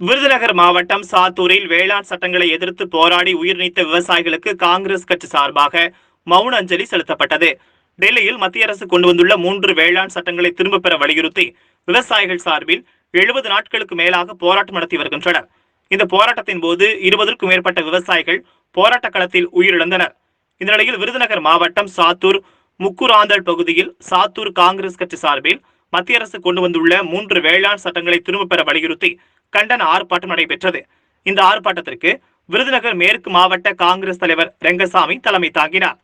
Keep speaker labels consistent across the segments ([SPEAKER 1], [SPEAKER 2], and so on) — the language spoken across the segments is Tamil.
[SPEAKER 1] விருதுநகர் மாவட்டம் சாத்தூரில் வேளாண் சட்டங்களை எதிர்த்து போராடி உயிர் நீத்த விவசாயிகளுக்கு காங்கிரஸ் கட்சி சார்பாக மௌன அஞ்சலி செலுத்தப்பட்டது. டெல்லியில் மத்திய அரசு கொண்டு வந்துள்ள 3 வேளாண் சட்டங்களை திரும்பப் பெற வலியுறுத்தி விவசாயிகள் சார்பில் 70 நாட்களுக்கு மேலாக போராட்டம் நடத்தி வருகின்றனர். இந்த போராட்டத்தின் போது 20க்கும் மேற்பட்ட விவசாயிகள் போராட்ட களத்தில் உயிரிழந்தனர். இந்த நிலையில் விருதுநகர் மாவட்டம் சாத்தூர் முக்குராந்தல் பகுதியில் சாத்தூர் காங்கிரஸ் கட்சி சார்பில் மத்திய அரசு கொண்டு வந்துள்ள 3 வேளாண் சட்டங்களை திரும்பப் பெற வலியுறுத்தி கண்டன ஆர்ப்பாட்டம் நடைபெற்றது. இந்த ஆர்ப்பாட்டத்திற்கு விருதுநகர் மேற்கு மாவட்ட காங்கிரஸ் தலைவர் ரெங்கசாமி தலைமை தாங்கினார்.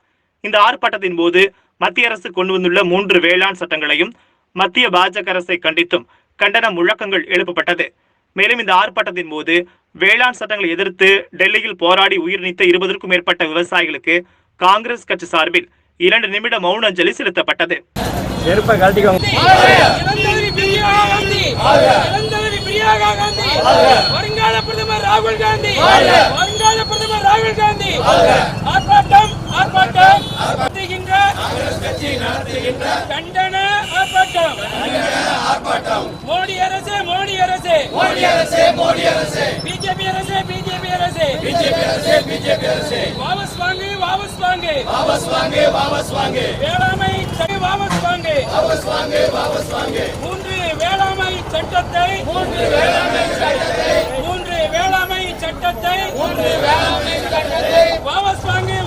[SPEAKER 1] இந்த ஆர்ப்பாட்டத்தின் போது மத்திய அரசு கொண்டு வந்துள்ள 3 வேளாண் சட்டங்களையும் மத்திய பாஜக அரசை கண்டித்தும் கண்டன முழக்கங்கள் எழுப்பப்பட்டது. மேலும் இந்த ஆர்ப்பாட்டத்தின் போது வேளாண் சட்டங்களை எதிர்த்து டெல்லியில் போராடி உயிர் நீத்த 20க்கும் மேற்பட்ட விவசாயிகளுக்கு காங்கிரஸ் கட்சி சார்பில் 2 நிமிட மௌன அஞ்சலி செலுத்தப்பட்டது.
[SPEAKER 2] வருங்கால பிரதமர் ராகுல் காந்தி ஆர்ப்பாட்டம் கண்டன ஆர்ப்பாட்டம் மோடி அரசு பிஜேபி அரசு வாபஸ் வாங்கு வேளாண்மை வாபஸ் வாங்கு 3 வேளாண்மை சட்டத்தை வாபஸ் வாங்கு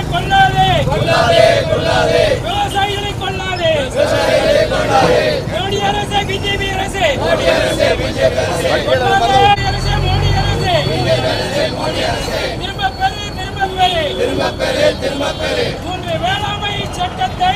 [SPEAKER 2] கொல்லாதே விவசாயிகளை கொல்லாதே மோடி அரசு பிஜேபி அரசு மோடி அரசு திரும்ப பெறு 3 வேளாண்மை சட்டத்தை